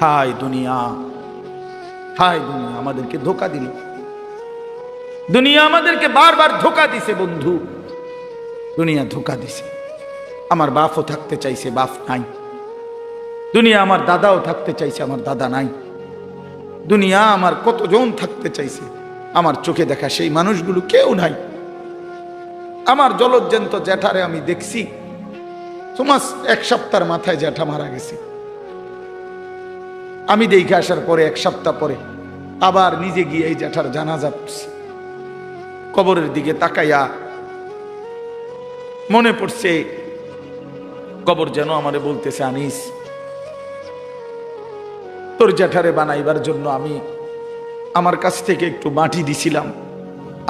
হায় দুনিয়া, হায় দুনিয়া আমাদেরকে ধোঁকা দিল। দুনিয়া আমাদেরকে বারবার ধোঁকা দিছে বন্ধু, দুনিয়া ধোঁকা দিছে। আমার বাপও থাকতে চাইছে, বাপ নাই। দুনিয়া আমার দাদাও থাকতে চাইছে, আমার দাদা নাই। দুনিয়া আমার কতজন থাকতে চাইছে, আমার চোখে দেখা সেই মানুষগুলো কেউ নাই। আমার জলজ্জান্ত জ্যাঠারে আমি দেখছি, তোমার এক সপ্তাহের মাথায় জ্যাঠা মারা গেছে। আমি দেখে আসার পরে এক সপ্তাহ পরে আবার নিজে গিয়ে এই জ্যাঠার জানাজা পড়ছি। কবরের দিকে তাকাইয়া মনে পড়ছে কবর যেন আমারে বলতেছে, আনিস তোর জ্যাঠারে বানাইবার জন্য আমি আমার কাছ থেকে একটু মাটি দিছিলাম,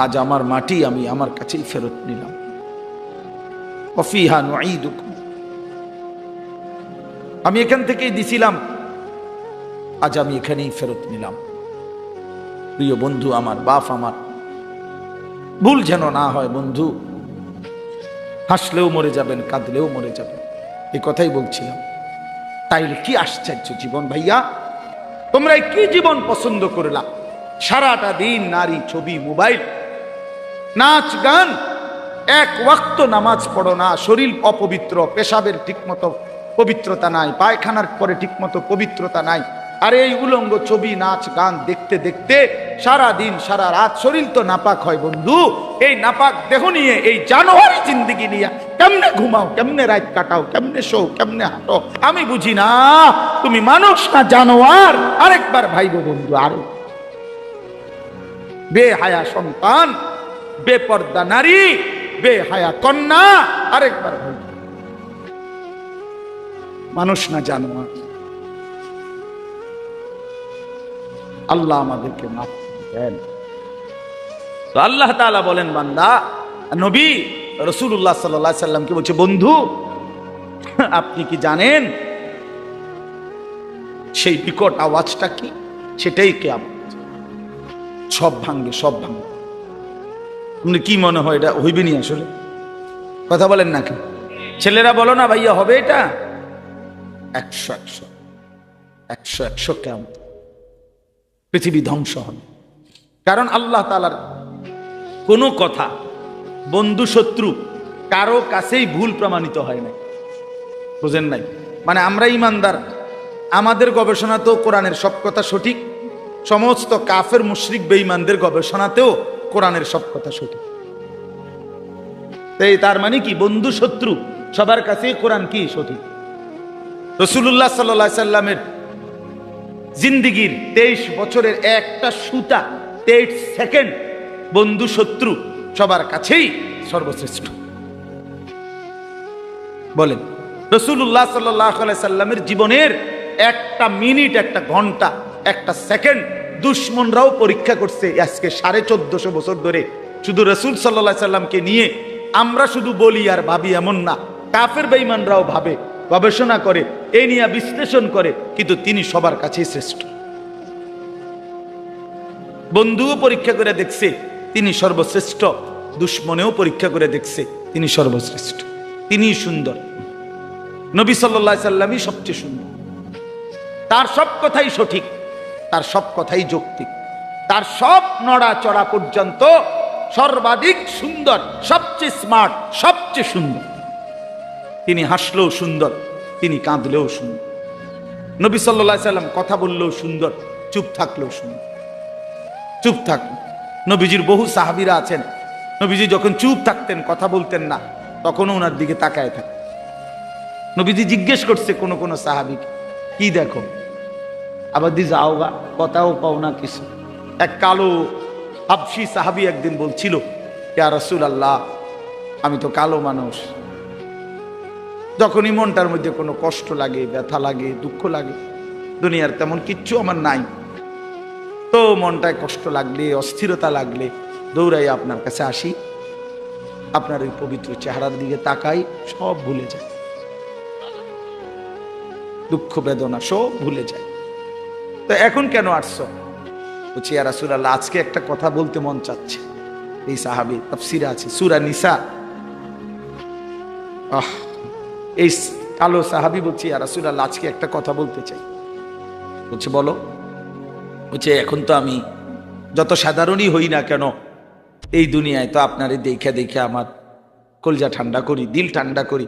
আজ আমার মাটি আমি আমার কাছেই ফেরত নিলাম। ওয়াফিহা নুঈদুকুম, আমি এখান থেকেই দিছিলাম, আজ আমি এখানেই ফেরত নিলাম। প্রিয় বন্ধু আমার, বাপ আমার, ভুল যেন না হয় বন্ধু। হাসলেও মরে যাবেন, কাঁদলেও মরে যাবেন, এই কথাই বলছিলাম। তাইলে কি আশ্চর্য জীবন ভাইয়া, তোমরা কি জীবন পছন্দ করলা? সারাটা দিন নারী, ছবি, মোবাইল, নাচ গান, এক ওয়াক্ত নামাজ পড়ো না, শরীর অপবিত্র, পেশাবের ঠিকমতো পবিত্রতা নাই, পায়খানার পরে ঠিকমতো পবিত্রতা নাই। আর এই উলঙ্গ ছবি, নাচ গান দেখতে দেখতে সারা দিন সারা রাত শরীর তো নাপাক হয় বন্ধু। এই নাপাক দেহ নিয়ে, এই জানোয়ারি জিন্দেগি নিয়ে কেমনে ঘুমাও, কেমনে রাত কাটাও, কেমনে শো, কেমনে হাঁটো, আমি বুঝি না। তুমি মানুষ না জানোয়ার? আরেকবার ভাইবো বন্ধু, আরো বেহায়া সন্তান, বেপর্দা নারী, বেহায়া কন্যা, আরেকবার ভাই, মানুষ না জানোয়ার। আল্লাহ আমাদেরকে মাফ দেন। তো আল্লাহ তাআলা বলেন, বান্দা নবী রাসূলুল্লাহ সাল্লাল্লাহু আলাইহি সাল্লামকে বলছে, বন্ধু আপনি কি জানেন সেই বিকট আওয়াজটা কি? সেটাই কিয়ামত। সব ভাঙবে, সব ভাঙবে। আপনি কি মনে হয় এটা হইবে নি? আসলে কথা বলেন নাকি? ছেলেরা বলো না ভাইয়া, হবে এটা? 100 কিয়ামত, পৃথিবী ধ্বংস হবে। কারণ আল্লাহ তাআলার কোনো কথা বন্ধু শত্রু কারো কাছেই ভুল প্রমাণিত হয় না, বুঝেন নাই? মানে আমরা ইমানদার, আমাদের গবেষণাতেও কোরআনের সব কথা সঠিক, সমস্ত কাফের মুশরিক বেঈমানদের গবেষণাতেও কোরআনের সব কথা সঠিক। তার মানে কি, বন্ধু শত্রু সবার কাছেই কোরআন কি সঠিক। রাসূলুল্লাহ সাল্লাল্লাহু আলাইহি সাল্লামের জিন্দেগীর 23 বছরের একটা সুতা, 23 সেকেন্ড বন্ধু শত্রু সবার কাছেই সর্বশ্রেষ্ঠ। বলেন, রাসূলুল্লাহ সাল্লাল্লাহু আলাইহি সাল্লামের জীবনের একটা মিনিট, একটা ঘন্টা, একটা সেকেন্ড দুশমনরাও পরীক্ষা করছে। আজকে 1450 বছর ধরে শুধু রাসূল সাল্লাল্লাহু আলাইহি সাল্লামকে নিয়ে আমরা শুধু বলি আর ভাবি এমন না, কাফের বেঈমানরাও ভাবে, গবেষণা করে, এই নিয়ে বিশ্লেষণ করে, কিন্তু তিনি সবার কাছেই শ্রেষ্ঠ। বন্ধুও পরীক্ষা করে দেখছে তিনি সর্বশ্রেষ্ঠ, দুশ্মনেও পরীক্ষা করে দেখছে তিনি সর্বশ্রেষ্ঠ। তিনি সুন্দর, নবী সাল্লাল্লাহু আলাইহি সাল্লামই সবচেয়ে সুন্দর। তার সব কথাই সঠিক, তার সব কথাই যৌক্তিক, তার সব নড়াচড়া পর্যন্ত সর্বাধিক সুন্দর, সবচেয়ে স্মার্ট, সবচেয়ে সুন্দর। তিনি হাসলেও সুন্দর, তিনি কাঁদলেও সুন্দর। নবী সাল্লাল্লাহু আলাইহি সাল্লাম কথা বললেও সুন্দর, চুপ থাকলেও সুন্দর। চুপ থাকলেন, নবীজির বহু সাহাবীরা আছেন, নবীজি যখন চুপ থাকতেন, কথা বলতেন না, তখনও ওনার দিকে তাকায় থাকতেন। নবীজি জিজ্ঞেস করছে কোন কোন সাহাবীকে, কি দেখো? আবার দি যাও গা, কথাও পাও না কিছু। এক কালো হাবশী সাহাবী একদিন বলছিল, ইয়া রাসূলুল্লাহ, আমি তো কালো মানুষ, যখনই মনটার মধ্যে কোনো কষ্ট লাগে, ব্যথা লাগে, দুঃখ লাগে, দুনিয়ার তেমন কিচ্ছু আমার নাই, তো মনটায় কষ্ট লাগলে, অস্থিরতা লাগলে দৌড়াই আপনার কাছে আসি, আপনার ওই পবিত্র চেহারার দিকে তাকাই, সব ভুলে যায়, দুঃখ বেদনা সব ভুলে যায়। তো এখন কেন আসছো? বলছি, ইয়া রাসূলুল্লাহ, আজকে একটা কথা বলতে মন চাচ্ছে। এই সাহাবী, তাফসীরে আছে সূরা নিসা, এই কালো সাহাবী বলছি, ইয়া রাসূলুল্লাহ, আজকে একটা কথা বলতে চাই। বলছে বলো। বলছে এখন তো আমি যত সাধারণই হই না কেন, এই দুনিয়ায় তো আপনারে দেখে দেখে আমার কলজা ঠান্ডা করি, দিল ঠান্ডা করি।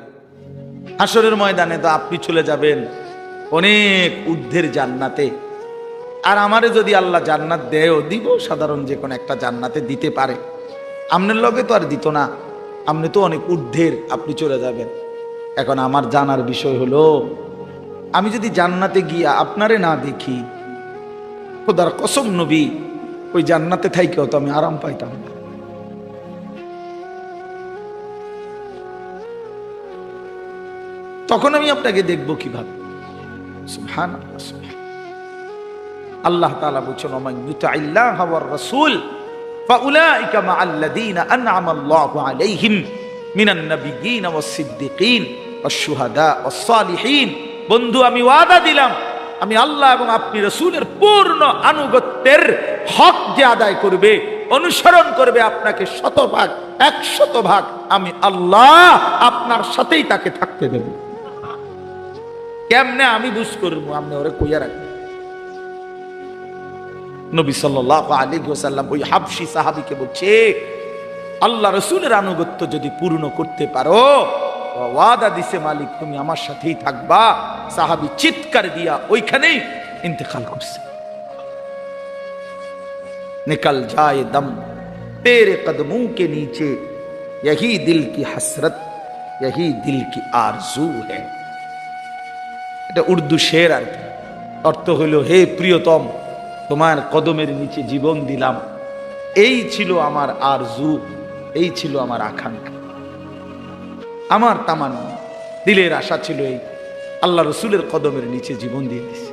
হাসরের ময়দানে তো আপনি চলে যাবেন অনেক ঊর্ধ্বের জান্নাতে, আর আমারে যদি আল্লাহ জান্নাত দেয়ও, দিব সাধারণ যে কোনো একটা জান্নাতে দিতে পারে, আপনার লগে তো আর দিত না, আপনি তো অনেক ঊর্ধ্বের, আপনি চলে যাবেন। এখন আমার জানার বিষয় হলো, আমি যদি জান্নাতে গিয়া আপনারে না দেখি, খোদার কসম নবী, ওই জান্নাতে থাইকেও তো আমি আরাম পাইতাম না। তখন আমি আপনাকে দেখব কিভাবে? সুবহানাল্লাহ, সুবহানাল্লাহ। আল্লাহ তাআলা বলেছেন, ওমান ইউতি'আল্লাহ ওয়ার রাসূল ফাউলাইকা মা'আল্লাযীনা আন'আমা আল্লাহু আলাইহিম মিনান নাবিয়্যিন ওয়াস সিদ্দীকিন ওয়াশ শুহাদা ওয়াস সালিহিন। বন্ধু, আমি ওয়াদা দিলাম, আমি আল্লাহ এবং আপনি রাসূলের পূর্ণ আনুগত্যের হক যে আদায় করবে, অনুসরণ করবে আপনাকে 100% 100% আমি আল্লাহ আপনার সাথেই তাকে থাকতে দেব। কেমনে আমি বুঝ করবো? আপনি ওরে কইয়া রাখবেন। নবী সাল্লাল্লাহু আলাইহি ওয়াসাল্লাম ওই হাবশী সাহাবীকে বলছে, আল্লাহ রাসূলের আনুগত্য যদি পূর্ণ করতে পারো, ওয়াদা দিছে মালিক তুমি আমার সাথেই থাকবা। সাহাবী চিৎকার দিয়া ওইখানেই ইন্তেকাল করছে। निकल जाए दम तेरे कदमों के नीचे, यही दिल की हसरत, यही दिल की आरजू है। এটা উর্দু শের আর কি। অর্থ হলো, হে প্রিয়তম, তোমার কদমের নিচে জীবন দিলাম, এই ছিল আমার আরজু, এই ছিল আমার আকাঙ্ক্ষা, আমার তামান্না, দিলের আশা ছিল এই, আল্লাহ রসুলের কদমের নিচে জীবন দিয়ে দিছে।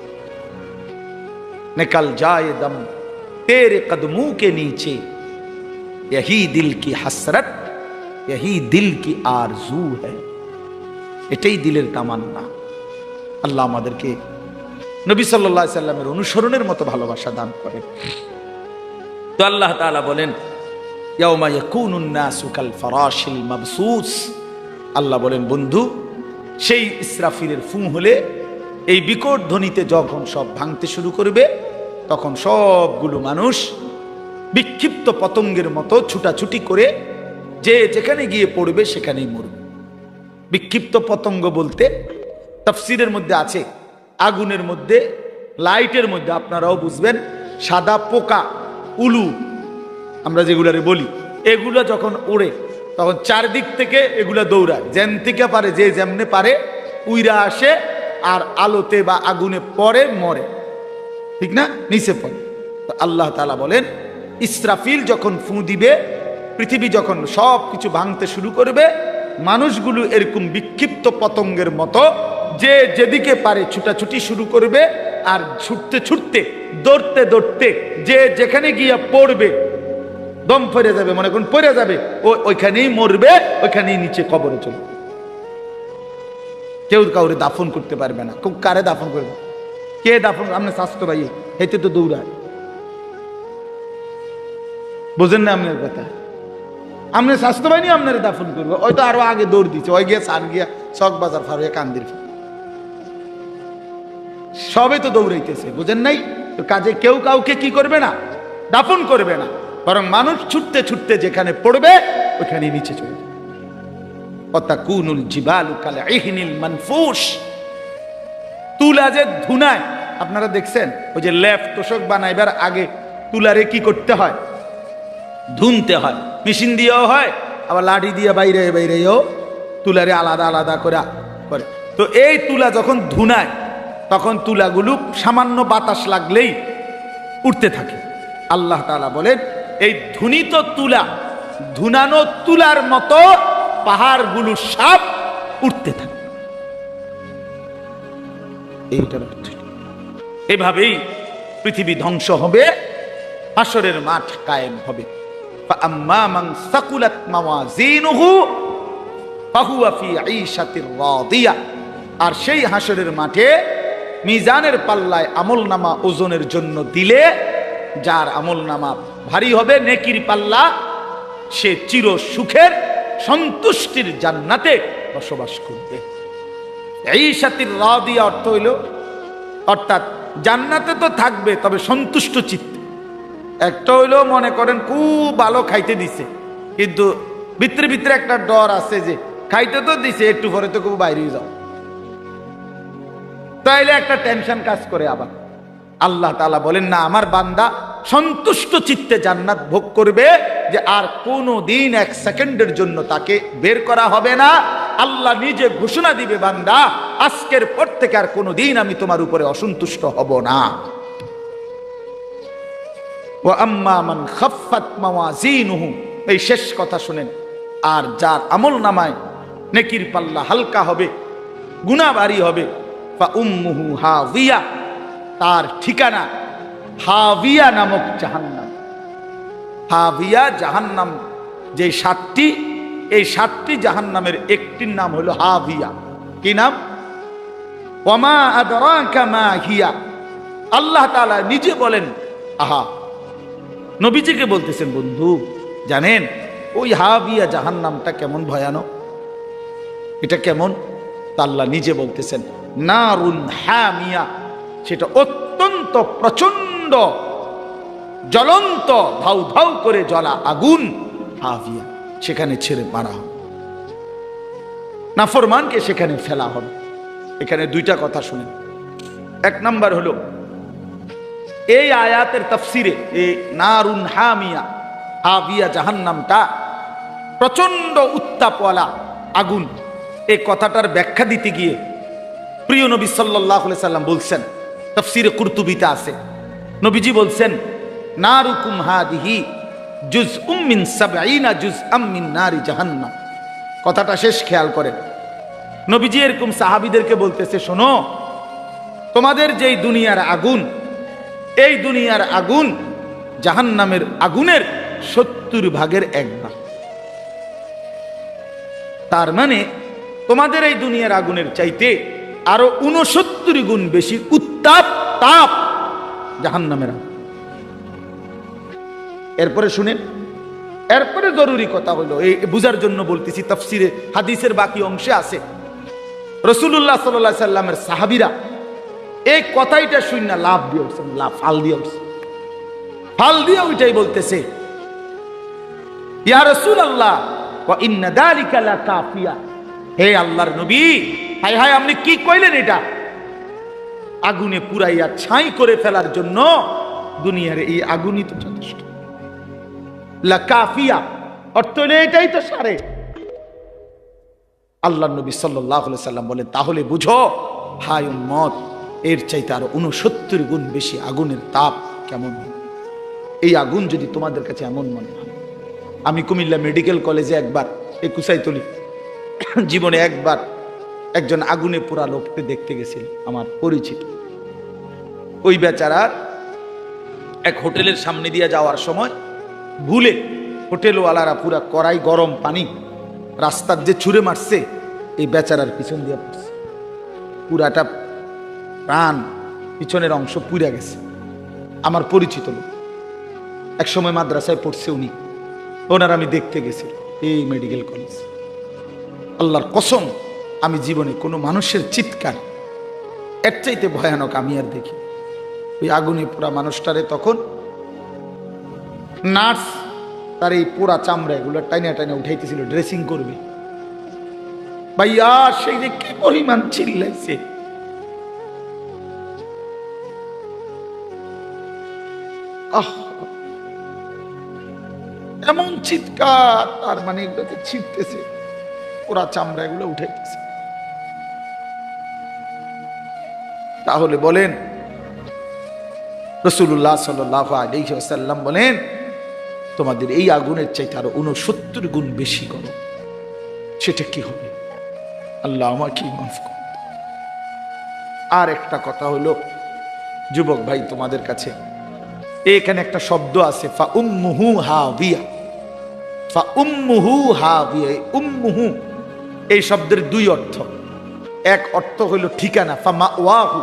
निकल जाए दम तेरे कदमों के नीचे, यही दिल की हसरत, यही दिल की आरजू है। এটাই দিলের তামান্না। আল্লাহ আমাদেরকে নবী সাল্লাল্লাহু আলাইহি সাল্লামের অনুসরণের মতো ভালোবাসা দান করেন। তো আল্লাহ তাআলা বলেন, ইয়াউমা ইয়াকুনুন নাসু কাল ফারাশিল মাবসুস। আল্লাহ বলেন, বন্ধু, সেই ইসরাফিলের ফুঁ হলে, এই বিকট ধ্বনিতে যখন সব ভাঙতে শুরু করবে, তখন সবগুলো মানুষ বিক্ষিপ্ত পতঙ্গের মতো ছুটাছুটি করে যে যেখানে গিয়ে পড়বে সেখানেই মরবে। বিক্ষিপ্ত পতঙ্গ বলতে তাফসীরের মধ্যে আছে, আগুনের মধ্যে, লাইটের মধ্যে, আপনারাও বুঝবেন, সাদা পোকা, উলু আমরা যেগুলারে বলি, এগুলা যখন ওড়ে তখন চারদিক থেকে এগুলা দৌড়ায়, যেন থেকে পারে, যে যেমনে পারে উইরা আসে, আর আলোতে বা আগুনে পড়ে, মরে, ঠিক না, নিচে পড়ে। তো আল্লাহ তাআলা বলেন, ইসরাফিল যখন ফুঁ দিবে, পৃথিবী যখন সব কিছু ভাঙতে শুরু করবে, মানুষগুলো এরকম বিক্ষিপ্ত পতঙ্গের মতো যে যেদিকে পারে ছুটাছুটি শুরু করবে, আর ছুটতে ছুটতে, দৌড়তে দৌড়তে যে যেখানে গিয়া পড়বে, দম ফেরে যাবে, মনে করুন পড়ে যাবে, ওইখানেই মরবে, ওইখানেই নিচে কবরে চলবে। কেউ কাউরে দাফন করতে পারবে না। কারে দাফন করবে? কে দাফন? আপনার স্বাস্থ্য ভাই হেঁটে তো দৌড়ায়, বুঝেন না আপনার কথা? আপনার স্বাস্থ্য বাহিনী আপনার দাফন করবে, ওই তো আরো আগে দৌড় দিচ্ছে, ওই গিয়া সান গিয়া চক বাজার ফারুয়া কান্দির, সবে তো দৌড়াইতেছে, বুঝেন নাই? তো কাজে কেউ কাউকে কি করবে না, দাফন করবে না, বরং মানুষ ছুটতে ছুটতে যেখানে পড়বে ওখানে নিচে চলে যাবে। অতাকুনুল জিবালু কাল ইহনিল মানফুশ। তুলা যে ধুনায়, আপনারা দেখছেন, ওই যে লেফ তোষক বানাইবার আগে তুলারে কি করতে হয়? ধুনতে হয়। মেশিন দিয়েও হয়, আবার লাঠি দিয়ে বাইরে বাইরেও তুলারে আলাদা আলাদা করে। তো এই তুলা যখন ধুনায়, তখন তুলাগুলো সামান্য বাতাস লাগলেই উঠতে থাকে। আল্লাহ তাআলা বলেন, এই ধুনিত তুলা, ধুনানো তুলার মতো পাহাড়গুলো সব উঠতে থাকে। এইটার এভাবেই পৃথিবী ধ্বংস হবে, হাসরের মাঠ কায়েম হবে। فأما من ثقلت موازينه فهو في عيشة راضية। আর সেই হাসরের মাঠে মিজানের পাল্লায় আমলনামা ওজনের জন্য দিলে, যার আমলনামা ভারী হবে, নেকির পাল্লা, সে চির সুখের সন্তুষ্টির জান্নাতে বসবাস করবে। ঈশাতির রাদিয়া অর্থ হইল, অর্থাৎ জান্নাতে তো থাকবে, তবে সন্তুষ্ট চিত্তে। একটা হইলো মনে করেন খুব ভালো খাইতে দিছে, কিন্তু ভিতরে ভিতরে একটা ডর আছে যে খাইতে তো দিছে, একটু পরে তো খুব বাইরে যাও, তাইলে একটা টেনশন কাজ করে। আবার আল্লাহ তাআলা বলেন না, আমার বান্দা সন্তুষ্ট চিত্তে জান্নাত ভোগ করবে, যে আর কোনো দিন এক সেকেন্ডের জন্য তাকে বের করা হবে না। আল্লাহ নিজে ঘোষণা দিবে, বান্দা আজকের পর থেকে আর কোনো দিন আমি তোমার উপরে অসন্তুষ্ট হব না। ওয়া আম্মা মান খাফফাত মাওয়াজিনুহু, এই শেষ কথা শুনেন, আর যার আমল নামায় নেকির পাল্লা হালকা হবে, গুনাহ ভারী হবে, ফা উম্মুহু হাবিয়া, তার ঠিকানা হাবিয়া নামক জাহান্নাম। হাবিয়া জাহান্নাম, যে 7টি, এই 7টি জাহান্নামের একটির নাম হলো হাবিয়া। কি নাম? ওয়ামা আদরাকা মা হিয়া। আল্লাহ তাআলা নিজে বলেন, আহা, নবীজিকে বলতেছেন, বন্ধু জানেন ওই হাবিয়া জাহান্নামটা কেমন ভয়ানক, এটা কেমন? তা আল্লাহ নিজে বলতেছেন, নারুন হামিয়া, সেটা অত্যন্ত প্রচন্ড জ্বলন্ত ধাউ ধাউ করে জ্বলা আগুন, হাবিয়া, সেখানে ছেড়ে মারা হবে, নাফরমানকে সেখানে ফেলা হবে। এখানে দুইটা কথা শুনেন। এক নাম্বার হলো, এই আয়াতের তাফসিরে এই নারুন হামিয়া, হাবিয়া জাহান্নামটা প্রচন্ড উত্তাপওয়ালা আগুন, এই কথাটার ব্যাখ্যা দিতে গিয়ে প্রিয় নবী সাল্লাল্লাহু আলাইহি সাল্লাম বলছেন, তাফসিরে কুরতুবিতে আছে, নবীজি বলছেন, নারুকুম হাদিহি জুজউম মিন 70 জুজআম মিন নারি জাহান্নাম। কথাটা শেষ খেয়াল করেন। নবীজি এরকম সাহাবীদেরকে বলতেছে, শোনো, তোমাদের যেই দুনিয়ার আগুন, এই দুনিয়ার আগুন জাহান্নামের আগুনের 70 ভাগের 1 ভাগ। তার মানে তোমাদের এই দুনিয়ার আগুনের চাইতে আরো 69 গুণ বেশি উত্তাপ তাপ জাহান্নামের আগুন। এরপরে শুনেন, এরপরে জরুরি কথা হলো, এই বুঝার জন্য বলতেছি, তাফসিরে হাদিসের বাকি অংশে আছে, রাসূলুল্লাহ সাল্লাল্লাহু আলাইহি সাল্লামের সাহাবীরা এই কথাইটা শুনে লাভ দিয়ে উঠছেন, ফাল দিয়ে উঠছে, ফাল দিয়ে ওইটাই বলতেছে, ইয়া রাসূলুল্লাহ ওয়া ইন্না যালিকা লাকাফিয়া, হে আল্লাহর নবী, হায় হায় আপনি কি কইলেন? এটা আগুনে পুরাইয়া ছাই করে ফেলার জন্য দুনিয়ার এই আগুনই তো যথেষ্ট। লাকাফিয়া অর্থ হলো এটাই তো সারে। আল্লাহর নবী সাল্লাল্লাহু আলাইহি সাল্লাম বলেন, তাহলে বুঝো হায় উম্মত, এর চাইতে আরো 69 গুণ বেশি আগুনের তাপ কেমন। এই আগুন যদি তোমাদের কাছে এমন মনে হয়, আমি কুমিল্লা মেডিকেল কলেজে একবার, এই কুসাইতলি, জীবনে একবার একজন আগুনে পোড়া লোককে দেখতে গেছিল, আমার পরিচিত। ওই বেচারার এক হোটেলের সামনে দিয়ে যাওয়ার সময় ভুলে হোটেলওয়ালারা পুরা কড়াই গরম পানি রাস্তার যে ছুঁড়ে মারছে, এই বেচারার পিছন দিয়ে পড়ছে, পুরাটা প্রাণ পিছনের অংশ পুড়ে গেছে। আমার পরিচিত লোক, এক সময় মাদ্রাসায় পড়ছে উনি, ওনার আমি দেখতে গেছি এই মেডিকেল কলেজ। আল্লাহর কসম, আমি জীবনে কোনো মানুষের চিৎকার এর চাইতে ভয়ানক আমি আর দেখি। ওই আগুনে পোড়া মানুষটারে তখন নার্স তার এই পোড়া চামড়া এগুলো টাইনা টাইনা উঠাইতেছিল, ড্রেসিং করবে। ভাইয়া সেই যে কি পরিমাণ চিল্লাইছে, এমন চিৎকার, তার মানে এগুলোকে ছিটতেছে, পোড়া চামড়া এগুলো উঠাইতেছে। তাহলে বলেন, রাসূলুল্লাহ সাল্লাল্লাহু আলাইহি ওয়াসাল্লাম বলেন, তোমাদের এই আগুনের চাইতে আরো 69 গুণ বেশি করো, সেটা কি হবে? আল্লাহ আমাকে মাফ করুন। আর একটা কথা হলো, যুবক ভাই তোমাদের কাছে, এখানে একটা শব্দ আছে, ফা উম্মুহু হাবিয়া, ফা উম্মুহু হাবিয়া। উম্মুহু এই শব্দের 2 অর্থ। এক অর্থ হলো ঠিকানা, ফা মাওয়াহু,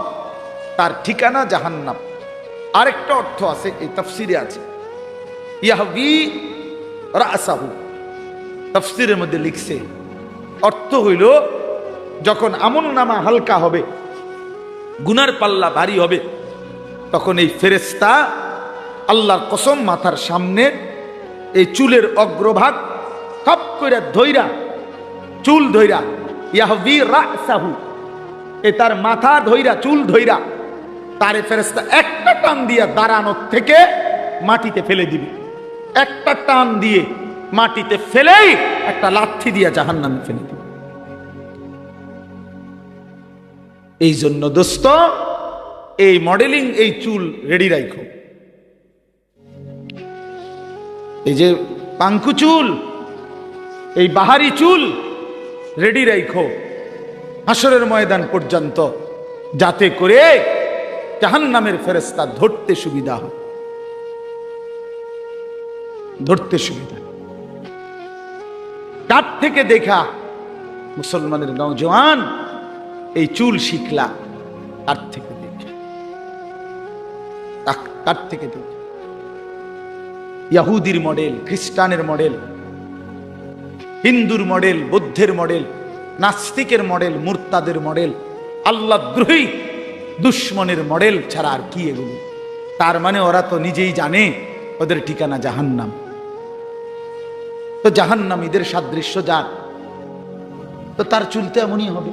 তার ঠিকানা জাহান্নাম। আরেকটা অর্থ আছে, এই তাফসিরে আছে, ইয়াহবি রাসাহু। তাফসিরের মধ্যে লিখছে, অর্থ হইল যখন আমলনামা হালকা হবে, গুনার পাল্লা ভারী হবে, তখন এই ফেরেশতা আল্লাহর কসম মাথার সামনে এই চুলের অগ্রভাগ কাপ করে ধইরা, চুল ধইরা, ইয়াহবি রাসাহু, এ তার মাথা ধইরা, চুল ধইরা তারে ফেরেশতা একটা টান দিয়ে দাঁড়ানোর থেকে মাটিতে ফেলে দিবে। একটা টান দিয়ে মাটিতে ফেলেই একটা লাঠি দিয়ে জাহান্নামে ফেলে দিবে। এই জন্য দোস্ত, এই মডেলিং, এই চুল রেডি রাখো। এই যে পাঙ্কু চুল, এই বাহারি চুল রেডি রাখো হাসরের ময়দান পর্যন্ত, যাতে করে জাহান্নামের ফেরেশতা ধরতে সুবিধা হয়, ধরতে সুবিধা। কার থেকে দেখা মুসলমানের নওজওয়ান এই চুল শিখলা? কার থেকে দেখা? কার থেকে দেখা? ইহুদির মডেল, খ্রিস্টানের মডেল, হিন্দুর মডেল, বৌদ্ধের মডেল, নাস্তিকের মডেল, মুরতাদের মডেল, আল্লাহদ্রোহী দুশ্মনের মডেল ছাড়া আর কি এগুলো? তার মানে ওরা তো নিজেই জানে ওদের ঠিকানা জাহান্নাম। তো জাহান্নামীদের সাদৃশ্য যার, তো তার চুল তো এমনই হবে,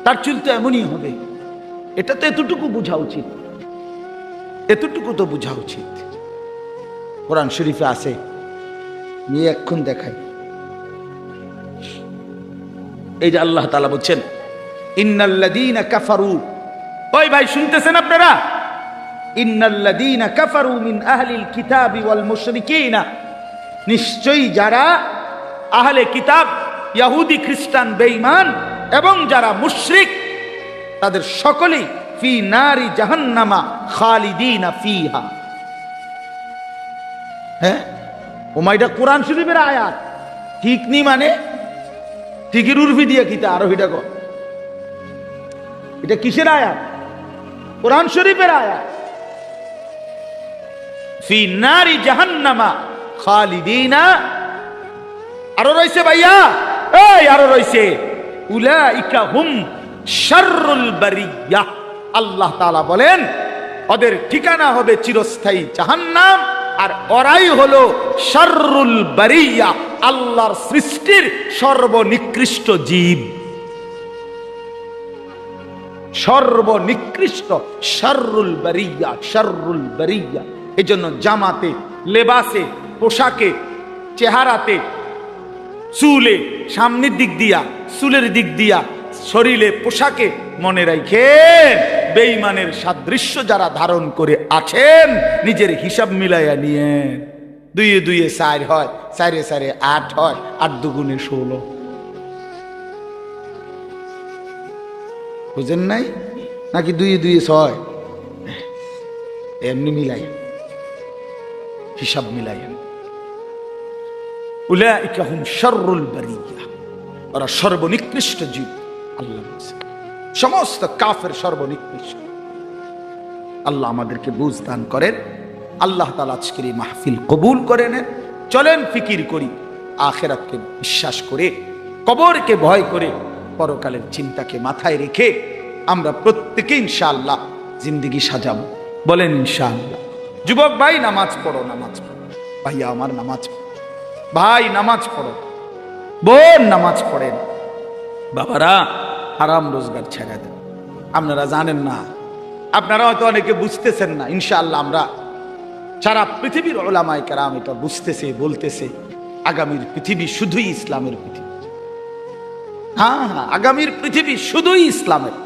তার চুল তো এমনই হবে। এটা তো এতটুকু বোঝা উচিত, এতটুকু তো বোঝা উচিত। কোরআন শরীফে আছে, নিয়ে এখন দেখাই। এই যে আল্লাহ তাআলা বলছেন, ইন্নাল্লাযীনা কাফারু, ওই ভাই শুনতেছেন আপনারা? ইন্নাল্লাযীনা কাফারু মিন আহলিল কিতাবি ওয়াল মুশরিকিনা, নিশ্চয়ই যারা আহলে কিতাব, ইহুদি, খ্রিস্টান, বেঈমান এবং যারা মুশরিক, তাদের সকলেই ফি নারি জাহান্নামা খালিদিনা ফিহা। হ্যাঁ, ওমাইটা কোরআন শরীফের আয়াত, ঠিক নি মানে ঠিকই উর্ফি দিয়ে কিতা আরো এটা কর। এটা কিসের আয়াত? কোরআন শরীফের আয়াত। ফি নারি জাহান্নামা খালিদিনা, আরো রইছে ভাইয়া, এই আরো রইছে উলাইকা হুম শাররুল বারিয়া। আল্লাহ তাআলা বলেন ওদের ঠিকানা হবে চিরস্থায়ী জাহান্নাম, আর ওরাই হলো শাররুল বারিয়া, আল্লাহর সৃষ্টির সর্বনিকৃষ্ট জীব, সর্বনিকৃষ্ট শাররুল বারিয়া, শাররুল বারিয়া। এজন্য জামাতে, লেবাসে, পোশাকে, চেহারাতে, চুলে, সামনের দিক দিয়া, চুলের দিক দিয়া, শরীরে, পোশাকে মনে রাখেন বেঈমানের সাদৃশ্য যারা ধারণ করে আছেন, নিজের হিসাব মিলাইয়া নিয়ে। দুইয়ে দুইয়ে 4 হয়, 4-এ 4-এ 8 হয়, 8 দুগুণে 16। বুঝেন নাই নাকি? 2-এ 2-এ 6, এমনি মিলাই, হিসাব মিলাইয়া। উলাইকা হুম শাররুল বারিয়া, ওরা সর্বনিকৃষ্ট জীব। আল্লাহ সমস্ত কাফের সর্বনিকৃষ্ট। আল্লাহ আমাদেরকে বুঝ দান করেন। আল্লাহ তাআলা আজকের এই মাহফিল কবুল করে নেন। চলেন ফিকির করি, আখিরাতকে বিশ্বাস করে, কবরকে ভয় করে, পরকালের চিন্তাকে মাথায় রেখে আমরা প্রত্যেকে ইনশাআল্লাহ জিন্দেগি সাজাবো। বলেন ইনশাআল্লাহ। যুবক ভাই নামাজ পড়ো, নামাজ পড়ো। ভাইয়া আমার নামাজ পড়ো, ভাই নামাজ পড়ো, বোন নামাজ পড়েন। বাবারা হারাম রোজগার ছেড়ে দেন। আপনারা জানেন না, আপনারা হয়তো অনেকে বুঝতেছেন না। ইনশাআল্লাহ আমরা সারা পৃথিবীর উলামায়ে কেরাম এটা বুঝতেছে, বলতেছে আগামীর পৃথিবী শুধুই ইসলামের পৃথিবী। হ্যাঁ হ্যাঁ, আগামীর পৃথিবী শুধুই ইসলামের,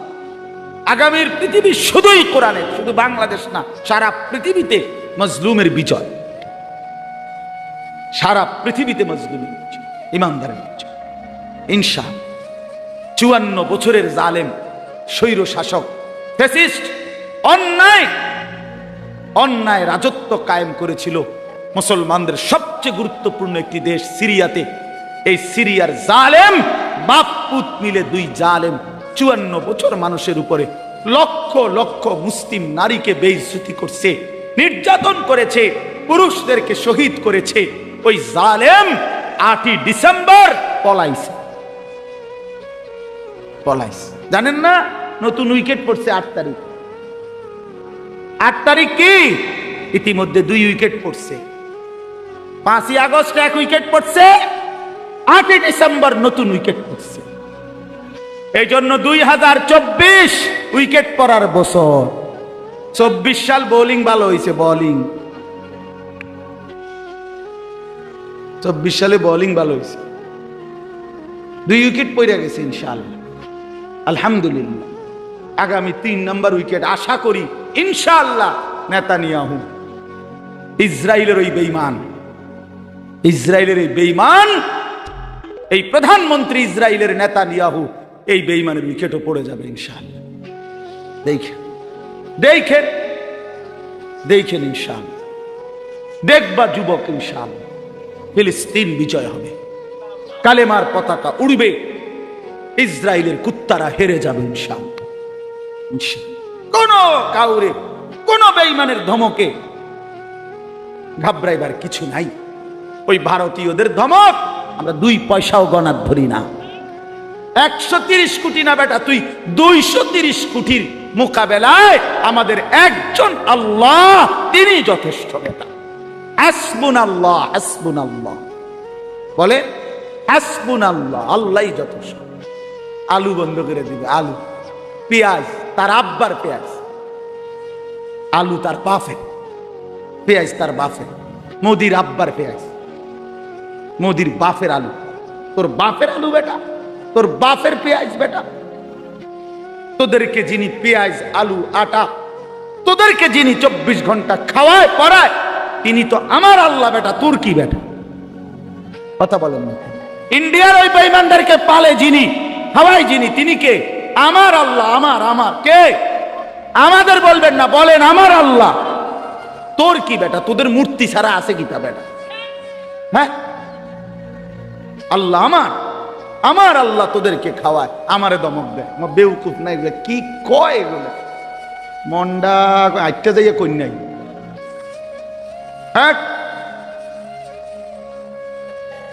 আগামীর পৃথিবী শুধুই কোরআনের। শুধু বাংলাদেশ না, সারা পৃথিবীতে মজলুমের বিজয়, সারা পৃথিবীতে মজলুমের বিজয়, ইমানদারের বিজয় ইনশাআল্লাহ। 54 বছরের জালেম স্বৈর শাসক ফ্যাসিস্ট অন্যায় রাজত্ব কায়েম করেছিল মুসলমানদের সবচেয়ে গুরুত্বপূর্ণ একটি দেশ সিরিয়াতে। এই সিরিয়ার জালেম বাপ পুত মিলে 2 জালেম 54 বছর মানুষের উপরে লক্ষ লক্ষ মুসলিম নারীকে বেইজ্জতি করছে, নির্যাতন করেছে, পুরুষদেরকে শহীদ করেছে। ওই জালেম 8ই ডিসেম্বর পলাইছে। জানেন না? নতুন উইকেট পড়ছে 8 তারিখ। 8 তারিখ কি ইতিমধ্যে 2 উইকেট পড়ছে। 5ই আগস্ট 1 উইকেট পড়ছে, 8ই ডিসেম্বর নতুন উইকেট পড়ছে। এই জন্য 2024 উইকেট পড়ার বছর। 24 সাল বোলিং ভালো হয়েছে, বোলিং 24 সালে বোলিং ভালো হয়েছে, 2 উইকেট পড়ে গেছে ইনশাআল্লাহ, আলহামদুলিল্লাহ। আগামী 3 নম্বর উইকেট আশা করি ইনশাআল্লাহ নেতানিয়াহু, ইসরায়েলের ওই বেঈমান, ইসরায়েলের এই বেঈমান, এই প্রধানমন্ত্রী ইসরায়েলের নেতানিয়াহু, এই বেঈমানের উইকেটও পড়ে যাবে ইনশাআল্লাহ। দেখেন দেখেন দেখেন ইনশাআল্লাহ, দেখবা যুবক ইনশাআল্লাহ ফিলিস্তিন বিজয় হবে, কালেমার পতাকা উড়বে, ইসরায়েলের কুত্তারা হেরে যাবে ইনশাআল্লাহ। কোন কাউরে কোন বেঈমানের ধমকে ঘাবড়াইবার কিছু নাই। ওই ভারতীয়দের ধমক আমরা 2 পয়সাও গণাত ধরি না। 130 কোটি না বেটা, তুই 230 কোটির মোকাবেলায় আমাদের একজন আল্লাহ, তিনি যথেষ্ট বেটা। হাসবুনাল্লাহ, হাসবুনাল্লাহ বলে, হাসবুনাল্লাহ, আল্লাহই যথেষ্ট। আলু বন্ধ করে দিবে, আলু, পেঁয়াজ তার আব্বার পেঁয়াজ, আলু তার বাফের, পেঁয়াজ তার বাফের, মোদির আব্বার পেঁয়াজ, মোদির বাফের আলু। তোর বাফের আলু বেটা, তোর বাফের পেঁয়াজ বেটা। তোদেরকে যিনি পেঁয়াজ, আলু, আটা, তোদেরকে যিনি 24 ঘন্টা খাওয়ায় পড়ায়, তিনি তো আমার আল্লাহ বেটা, তোর কি বেটা? কথা বলেন না। ইন্ডিয়ার ওই বেঈমানদেরকে পালে যিনি, খাওয়ায় যিনি, তিনি কে? আমার আল্লাহ। আমার আমার কে? আমাদের বলবেন না, বলেন আমার আল্লাহ। তোর কি বেটা? তোদের মূর্তি ছাড়া আছে কি তা বেটা? হ্যাঁ, আল্লাহ আমার, আমার আল্লাহ তোদেরকে খাওয়ায়, আমারে দমক দেয়। বেউকুফ না এগুলো, কি কয় এগুলো? মন্ডা আটটা যাইয়া কই নাই। হ্যাঁ,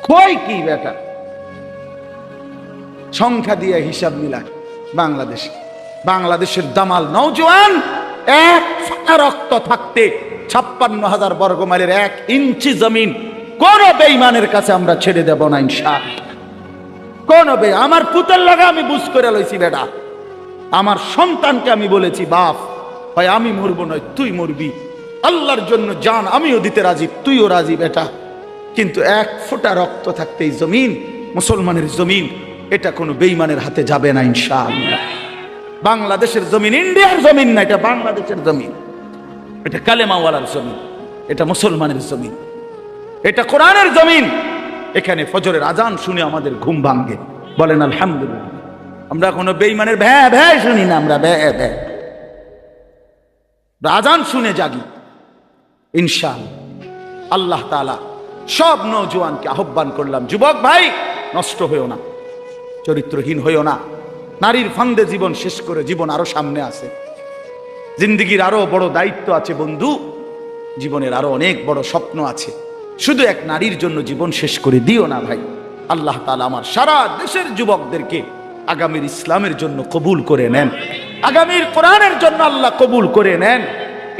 কয় কি বেটা? সংখ্যা দিয়ে হিসাব মিলায় বাংলাদেশে, বাংলাদেশের দামাল নওজোয়ান 1 ফোঁটা রক্ত থাকতে 56,000 বর্গ মাইলের 1 ইঞ্চি জমিন কোন বেঈমানের কাছে আমরা ছেড়ে দেব না ইনশাআল্লাহ। কোন আমার পুতের লাগা আমি বুঝ করে লইছি বেটা, আমার সন্তানকে আমি বলেছি, বাপ হয় আমি মরবো নয় তুই মরবি, আল্লাহর জন্য জান আমিও দিতে রাজি, তুইও রাজি বেটা, কিন্তু 1 ফোঁটা রক্ত থাকতে এই জমিন, মুসলমানের জমিন, এটা কোনো বেঈমানের হাতে যাবে না ইনশাআল্লাহ। বাংলাদেশের জমিন ইন্ডিয়ার জমিন না, এটা বাংলাদেশের জমিন, এটা কালেমাওয়ালার জমিন, এটা মুসলমানের জমিন, এটা কোরআনের জমিন। এখানে ফজরের আজান শুনে আমাদের ঘুম ভাঙে, বলেন আলহামদুলিল্লাহ। আমরা কোনো বেঈমানের ভ্যা ভ্যা শুনি না, আমরা ভ্যা ভ্যা, আজান শুনে জাগি ইনশাআল্লাহ। আল্লাহ তাআলা সব নওজোয়ানকে আহ্বান করলাম, যুবক ভাই নষ্ট হইও না, চরিত্রহীন হইও না, নারীর ফান্দে জীবন শেষ করে জীবন আরো সামনে আছে, জিন্দেগির আরো বড় দায়িত্ব আছে বন্ধু, জীবনের আরো অনেক বড় স্বপ্ন আছে, শুধু এক নারীর জন্য জীবন শেষ করে দিও না ভাই। আল্লাহ তাআলা আমার সারা দেশের যুবকদেরকে আগামীর ইসলামের জন্য কবুল করে নেন, আগামীর কোরআনের জন্য আল্লাহ কবুল করে নেন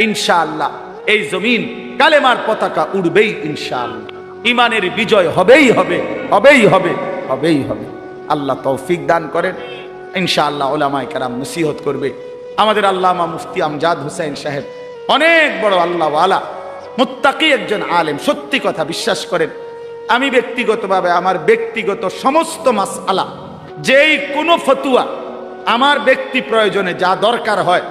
ইনশাআল্লাহ। এই জমিন কালেমার পতাকা উড়বেই ইনশাআল্লাহ, ইমানের বিজয় হবেই হবে, হবেই হবে, হবেই হবে। আল্লাহ তৌফিক দান করেন ইনশাআল্লাহ। উলামায়ে কেরাম নসিহত করবে। আমাদের আল্লামা মুফতি আমজাদ হোসেন সাহেব অনেক বড় আল্লাহওয়ালা, মুত্তাকি একজন আলেম, সত্যি কথা বিশ্বাস করেন। আমি ব্যক্তিগতভাবে আমার ব্যক্তিগত সমস্ত মাসআলা, যেই কোনো ফতুয়া আমার ব্যক্তি প্রয়োজনে যা দরকার হয়,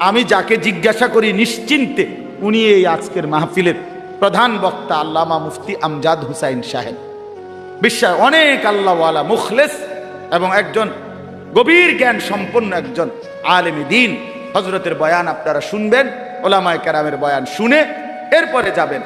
আমি যাকে জিজ্ঞাসা করি নিশ্চিন্তে, উনি এই আজকের মাহফিলের প্রধান বক্তা আল্লামা মুফতি আমজাদ হোসেন সাহেব। বিশ্বাস, অনেক আল্লাহওয়ালা, মুখলেস এবং একজন গভীর জ্ঞান সম্পন্ন একজন আলেমে দ্বীন। হযরতের বয়ান আপনারা শুনবেন, উলামায়ে কেরামের বয়ান শুনে এরপরে যাবেন।